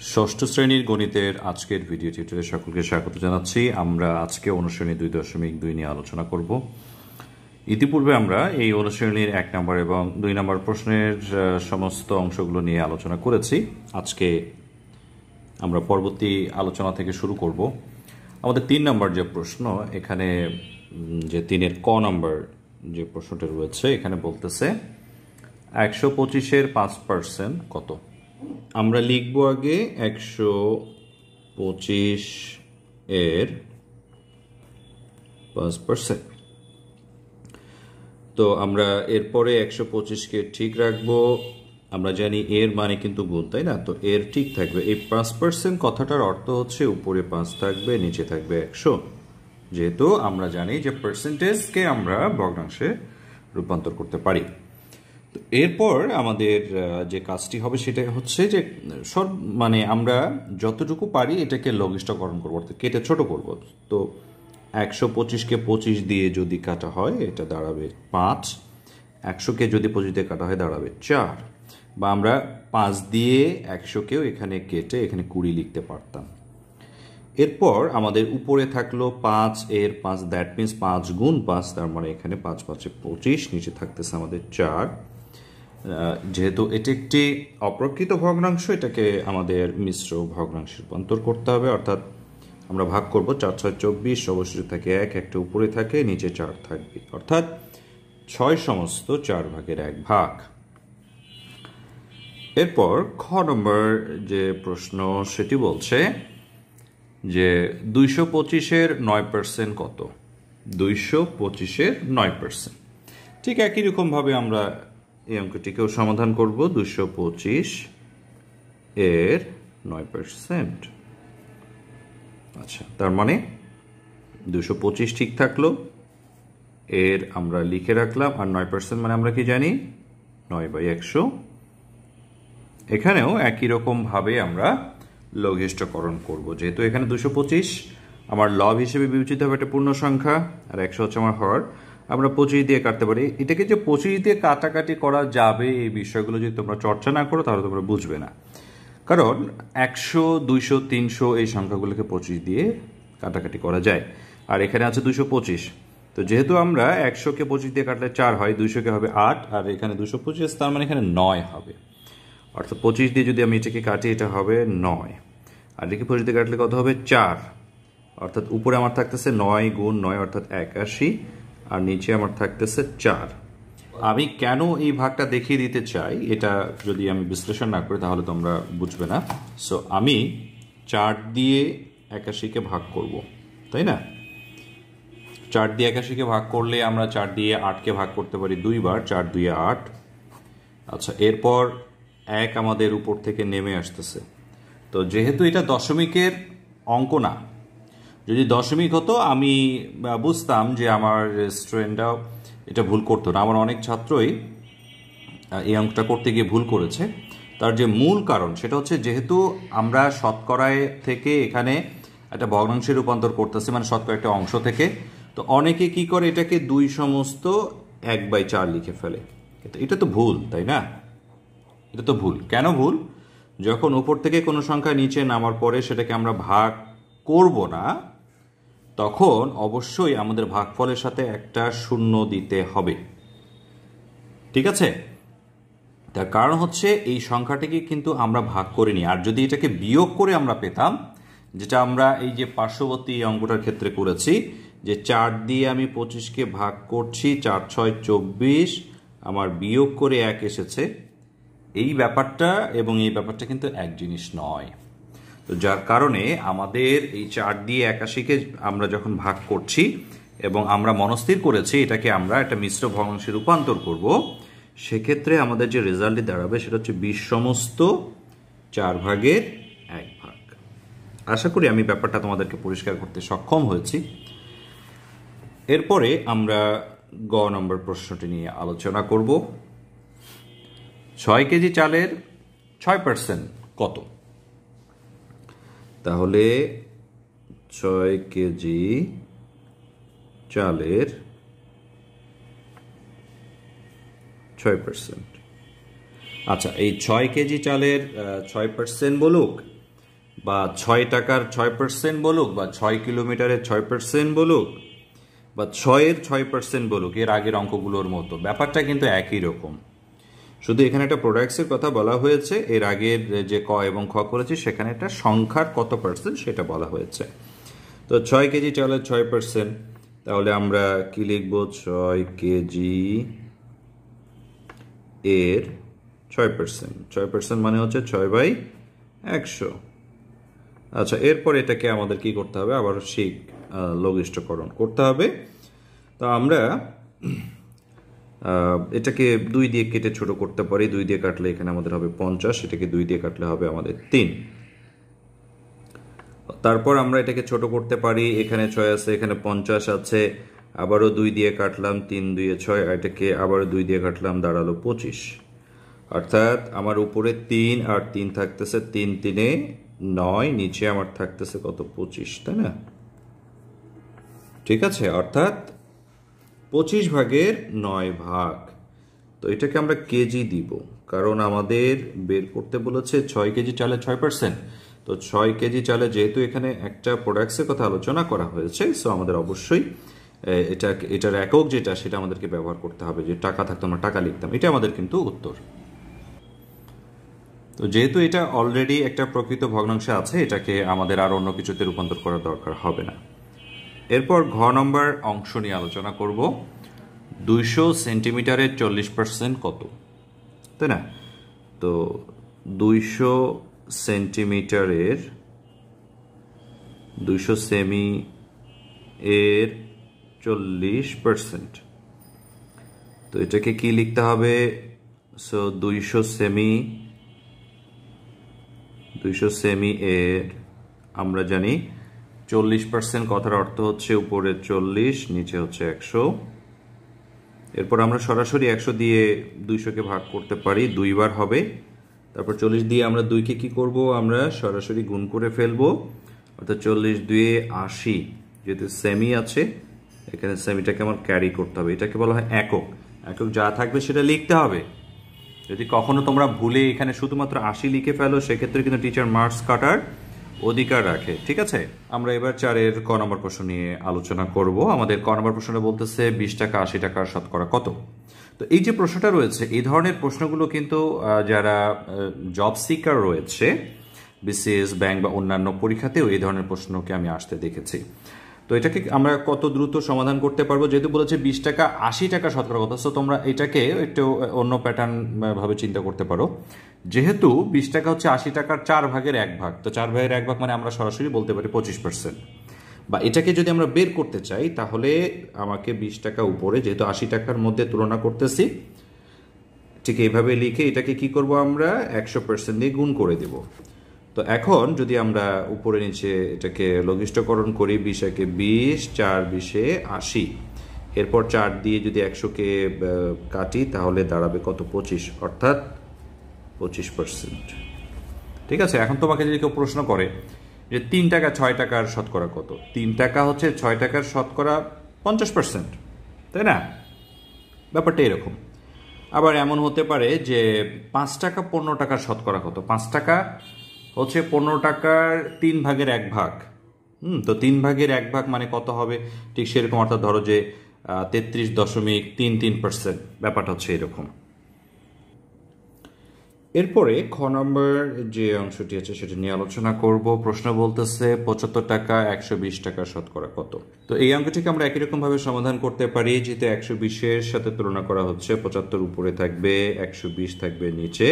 ষষ্ঠ শ্রেণীর গণিতের আজকের ভিডিও টিউটোরিয়ালে সকলকে স্বাগত জানাচ্ছি। আমরা আজকে অনুশীলনী 2.2 নিয়ে আলোচনা করব। ইতিপূর্বে আমরা এই অনুশীলনীর 1 নম্বর এবং 2 নম্বর প্রশ্নের সমস্ত অংশগুলো নিয়ে আলোচনা করেছি। আজকে আমরা পরবর্তী আলোচনা থেকে শুরু করব। আমাদের 3 নম্বর যে প্রশ্ন, এখানে যে 3-এর ক নম্বর যে প্রশ্নটা রয়েছে, এখানে বলতেছে 125-এর 5% কত। আমরা লিখব আগে 125-এর 5%। তো আমরা এরপরে 125-কে ঠিক রাখবো। আমরা জানি এর মানে কিন্তু গুণ, তাই না? তো এর ঠিক থাকবে। এই 5% কথাটার অর্থ হচ্ছে উপরে 5 থাকবে, নিচে থাকবে 100। যেহেতু আমরা জানি যে পার্সেন্টেজকে আমরা ভগ্নাংশে রূপান্তর করতে পারি। তো এরপর আমাদের যে কাজটি হবে সেটা হচ্ছে যে মানে আমরা যতটুকু পারি এটাকে লঘিষ্ঠকরণ করবো, অর্থাৎ কেটে ছোট করব। তো 125-কে 25 দিয়ে যদি কাটা হয় এটা দাঁড়াবে 5, 100-কে যদি 25 দিয়ে কাটা হয় দাঁড়াবে 4, বা আমরা 5 দিয়ে 100-কেও এখানে কেটে এখানে 20 লিখতে পারতাম। এরপর আমাদের উপরে থাকলো 5 এর 5, দ্যাট মিনস 5 গুণ 5, তার মানে এখানে 5 5-এ 25, নিচে থাকতেছে আমাদের 4। যেহেতু এটি একটি অপ্রকৃত ভগ্নাংশ, এটাকে আমাদের মিশ্র ভগ্নাংশে রূপান্তর করতে হবে, অর্থাৎ আমরা ভাগ করব 4 6 24, অবশ্যই থাকে 1, একটা উপরে থাকে, নিচে 4 থাকবে, অর্থাৎ 6 সমস্ত 4 ভাগের 1 ভাগ। এরপর খ নম্বর যে প্রশ্ন সেটি বলছে যে 225-এর 9% কত। 225-এর 9%। ঠিক একই রকমভাবে আমরা এই অঙ্কটিকেও সমাধান করব। 225-এর 9%। আচ্ছা, তার মানে 225 ঠিক থাকলো, এর আমরা লিখে রাখলাম, আর 9% মানে আমরা কি জানি, 9/100। এখানেও একই রকম ভাবে আমরা লঘিষ্ঠকরণ করব। যেহেতু এখানে 225 আমার লব হিসেবে বিবেচিত হবে একটা পূর্ণ সংখ্যা, আর 100 হচ্ছে আমার হর, আমরা 25 দিয়ে কাটতে পারি। এটাকে যে 25 দিয়ে কাটাকাটি করা যাবে এই বিষয়গুলো যদি তোমরা চর্চা না করো তাহলে তোমরা বুঝবে না। কারণ 100, 200, 300 এই সংখ্যাগুলোকে 25 দিয়ে কাটাকাটি করা যায়, আর এখানে আছে 225। তো যেহেতু আমরা 100-কে 25 দিয়ে কাটলে 4 হয়, 200-কে হবে 8, আর এখানে 225, তার মানে এখানে 9 হবে। অর্থাৎ 25 দিয়ে যদি আমি এটাকে কাটি এটা হবে 9, আর এটাকে 25 দিয়ে কাটলে কত হবে, 4। অর্থাৎ উপরে আমার থাকতেছে 9 গুণ 9 অর্থাৎ 81, আর নিচে আমার থাকতেছে 4। আমি কেন এই ভাগটা দেখিয়ে দিতে চাই, এটা যদি আমি বিশ্লেষণ না করি তাহলে তোমরা বুঝবে না। সো আমি 4 দিয়ে 81-কে ভাগ করব, তাই না? 4 দিয়ে 81-কে ভাগ করলে আমরা 4 দিয়ে 8-কে ভাগ করতে পারি 2 বার, 4 2 8। আচ্ছা, এরপর 1 আমাদের উপর থেকে নেমে আসতেছে। তো যেহেতু এটা দশমিকের অঙ্ক না, যদি দশমিক হতো আমি বুঝতাম যে আমার স্টুডেন্টরাও এটা ভুল করতো না। আমার অনেক ছাত্রই এই অঙ্কটা করতে গিয়ে ভুল করেছে। তার যে মূল কারণ সেটা হচ্ছে, যেহেতু আমরা শতকরায় থেকে এখানে একটা ভগ্নাংশে রূপান্তর করতেছি, মানে শতকরা একটা অংশ থেকে, তো অনেকে কি করে এটাকে 2 সমস্ত 1/4 লিখে ফেলে। এটা তো ভুল, তাই না? এটা তো ভুল। কেন ভুল? যখন উপর থেকে কোনো সংখ্যা নিচে নামার পরে সেটাকে আমরা ভাগ করব না, তখন অবশ্যই আমাদের ভাগফলের সাথে একটা শূন্য দিতে হবে। ঠিক আছে? তার কারণ হচ্ছে এই সংখ্যাটিকে কিন্তু আমরা ভাগ করিনি। আর যদি এটাকে বিয়োগ করে আমরা পেতাম, যেটা আমরা এই যে পার্শ্ববর্তী অঙ্কটার ক্ষেত্রে করেছি, যে 4 দিয়ে আমি 25-কে ভাগ করছি, 4 6 24, আমার বিয়োগ করে 1 এসেছে, এই ব্যাপারটা এবং এই ব্যাপারটা কিন্তু এক জিনিস নয়। তো যার কারণে আমাদের এই 4 দিয়ে 81-কে আমরা যখন ভাগ করছি এবং আমরা মনস্থির করেছি এটাকে আমরা একটা মিশ্র ভগ্নাংশে রূপান্তর করব, সেক্ষেত্রে আমাদের যে রেজাল্টটি দাঁড়াবে সেটা হচ্ছে 20 সমস্ত 4 ভাগের 1 ভাগ। আশা করি আমি ব্যাপারটা তোমাদেরকে পরিষ্কার করতে সক্ষম হয়েছি। এরপরে আমরা গ নম্বর প্রশ্নটি নিয়ে আলোচনা করব। 6 কেজি চালের 6% কত? তাহলে 6 কেজি চালের 6%। আচ্ছা, এই 6 কেজি চালের 6% বলুক বা 6 টাকার 6% বলুক, বা 6 কিলোমিটারের 6% বলুক, বা 6-এর 6% বলুক, এর আগের অঙ্কগুলোর মতো ব্যাপারটা কিন্তু একই রকম। শুধু এখানে একটা প্রোডাক্টসের কথা বলা হয়েছে, এর আগের যে ক এবং খ করেছি সেখানে একটা সংখ্যার কত পার্সেন্ট সেটা বলা হয়েছে। তো 6 কেজি চালের 6%, তাহলে আমরা কি লিখব? 6 কেজি এর 6%, 6% মানে হচ্ছে 6/100। আচ্ছা, এরপর এটাকে আমাদের কি করতে হবে? আবার সেই লঘিষ্ঠকরণ করতে হবে। তো আমরা এটাকে 2 দিয়ে কেটে ছোট করতে পারি। 2 দিয়ে কাটলে এখানে আমাদের হবে 50, এটাকে 2 দিয়ে কাটলে হবে আমাদের 3। তারপর আমরা এটাকে ছোট করতে পারি। এখানে 6 আছে, এখানে 50 আছে, আবারও 2 দিয়ে কাটলাম, 3 2 6, এটাকে আবারও 2 দিয়ে কাটলাম, দাঁড়ালো 25। অর্থাৎ আমার উপরে 3 আর 3 থাকতেছে, 3 3-এ 9, নিচে আমার থাকতেছে কত? 25, তাই না? ঠিক আছে, অর্থাৎ 25/9 তো এটাকে আমরা কেজি দিব, কারণ আমাদের বের করতে বলেছে 6 কেজি চালে 6%। তো 6 কেজি চালে যেহেতু এখানে একটা প্রোডাক্টসের কথা আলোচনা করা হয়েছে, সো আমাদের অবশ্যই এটার একক যেটা সেটা আমাদেরকে ব্যবহার করতে হবে। যে টাকা থাকতো আমরা টাকা লিখতাম, এটা আমাদের কিন্তু উত্তর। তো যেহেতু এটা অলরেডি একটা প্রকৃত ভগ্নাংশে আছে, এটাকে আমাদের আর অন্য কিছুতে রূপান্তর করার দরকার হবে না। এরপর ঘ নম্বর অংশ নিয়ে আলোচনা করব। 200 সেন্টিমিটারের 40% কত, তাই না? তো 200 সেন্টিমিটারের 200 সেমি এর 40%, তো এটাকে কি লিখতে হবে? সো 200 সেমি এর আমরা জানি 40% কথার অর্থ হচ্ছে উপরে 40, নিচে হচ্ছে 100। এরপর আমরা সরাসরি 100 দিয়ে 200-কে ভাগ করতে পারি, 2 বার হবে। তারপর 40 দিয়ে আমরা 2-কে কি করব? আমরা সরাসরি গুণ করে ফেলবো, অর্থাৎ 40 2 80। যেহেতু সেমি আছে, এখানে সেমিটাকে আমার ক্যারি করতে হবে। এটাকে বলা হয় একক। একক যা থাকবে সেটা লিখতে হবে। যদি কখনো তোমরা ভুলে এখানে শুধুমাত্র 80 লিখে ফেলো, সেক্ষেত্রে কিন্তু টিচার মার্কস কাটার অধিকার রাখে। ঠিক আছে, আমরা এবার 4-এর ক নম্বর প্রশ্ন নিয়ে আলোচনা করব। আমাদের ক নম্বর প্রশ্নটা বলতেছে 20 টাকা 80 টাকার শতকরা কত। তো এই যে প্রশ্নটা রয়েছে, এই ধরনের প্রশ্নগুলো কিন্তু যারা জব সিকার রয়েছে, বিসিএস, ব্যাংক বা অন্যান্য পরীক্ষাতেও এই ধরনের প্রশ্নকে আমি আসতে দেখেছি। তো এটাকে আমরা কত দ্রুত সমাধান করতে পারবো? যেহেতু বলেছে 20 টাকা 80 টাকা শতকরা কত, তো তোমরা এটাকে একটু অন্য প্যাটার্ন ভাবে চিন্তা করতে পারো। যেহেতু 20 টাকা হচ্ছে 80 টাকার 4/1 তো 4/1 মানে আমরা সরাসরি বলতে পারি 25%। বা এটাকে যদি আমরা বের করতে চাই, তাহলে আমাকে 20 টাকা উপরে, যেহেতু 80 টাকার মধ্যে তুলনা করতেছি, ঠিক এইভাবে লিখে এটাকে কি করব? আমরা 100% দিয়ে গুণ করে দেব। তো এখন যদি আমরা উপরে নিচে এটাকে লঘিষ্ঠকরণ করি, 20 একে 20, 4 20-এ 80, এরপর 4 দিয়ে যদি 100-কে কাটি, তাহলে দাঁড়াবে কত? 25, অর্থাৎ 25%। ঠিক আছে, এখন তোমাকে যদি কেউ প্রশ্ন করে যে 3 টাকা 6 টাকার শতকরা কত, 3 টাকা হচ্ছে 6 টাকার শতকরা 50%, তাই না? ব্যাপারটা এরকম। আবার এমন হতে পারে যে 5 টাকা 15 টাকার শতকরা কত। 5 টাকা হচ্ছে 15 টাকার 3/1। তো 3/1 মানে কত হবে? ঠিক সেরকম, অর্থাৎ ধরো যে 33.33%। ব্যাপারটা হচ্ছে এরকম। এরপরে খ নম্বর যে অংশটি আছে সেটা নিয়ে আলোচনা করব। প্রশ্ন বলতেছে 75 টাকা 120 টাকার শতকরা কত। তো এই অঙ্কটিকে আমরা একই রকম ভাবে সমাধান করতে পারি। যেহেতু 120-এর সাথে তুলনা করা হচ্ছে, 75 উপরে থাকবে, 120 থাকবে নিচে,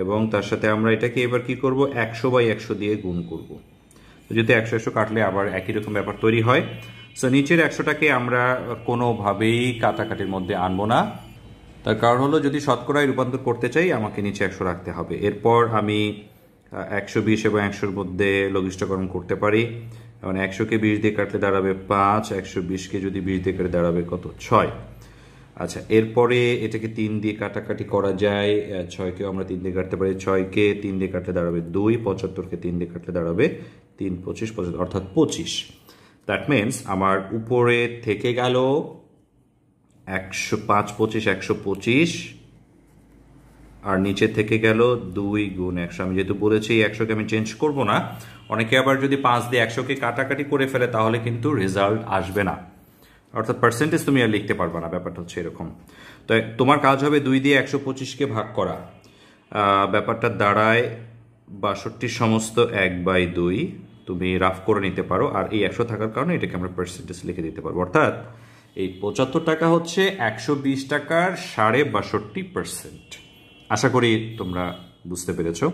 এবং তার সাথে আমরা এটাকে এবার কি করব? 100/100 দিয়ে গুণ করব। যেহেতু 100 কাটলে আবার একই রকম ব্যাপার তৈরি হয়। সো নিচের 100টাকে আমরা কোনোভাবেই কাটাকাটির মধ্যে আনবো না। তার কারণ হলো, যদি শতকরায় রূপান্তর করতে চাই, আমাকে নিচে 100 রাখতে হবে। এরপর আমি 120 এবং 100-র মধ্যে লঘিষ্ঠকরণ করতে পারি। এবং 100-কে 20 দিয়ে কাটলে দাঁড়াবে 5, 120-কে যদি 20 দিয়ে কাটলে দাঁড়াবে কত? 6। আচ্ছা, এরপরে এটাকে 3 দিয়ে কাটাকাটি করা যায়। 6-কেও আমরা 3 দিয়ে কাটতে পারি। 6-কে 3 দিয়ে কাটলে দাঁড়াবে 2, 75-কে 3 দিয়ে কাটলে দাঁড়াবে 3 25 25, অর্থাৎ 25। দ্যাট মিনস আমার উপরে থেকে গেল 105 25 125, আর নিচে থেকে গেল 2 গুণ 100। আমি যেহেতু বলেছি 100কে আমি চেঞ্জ করব না, অনেকে আবার যদি 5 দিয়ে 100কে কাটাকাটি করে ফেলে তাহলে কিন্তু রেজাল্ট আসবে না, অর্থাৎ পার্সেন্টেজ তুমি আর লিখতে পারবে না। ব্যাপারটা হচ্ছে এরকম। তো তোমার কাজ হবে 2 দিয়ে 125কে ভাগ করা। ব্যাপারটা দাঁড়ায় 62 সমস্ত 1/2। তুমি রাফ করে নিতে পারো, আর এই 100 থাকার কারণে এটাকে আমরা পার্সেন্টেজ লিখে দিতে পারবো। অর্থাৎ এই 75 টাকা হচ্ছে 120 টাকার 62.5%। আশা করি তোমরা বুঝতে পেরেছো।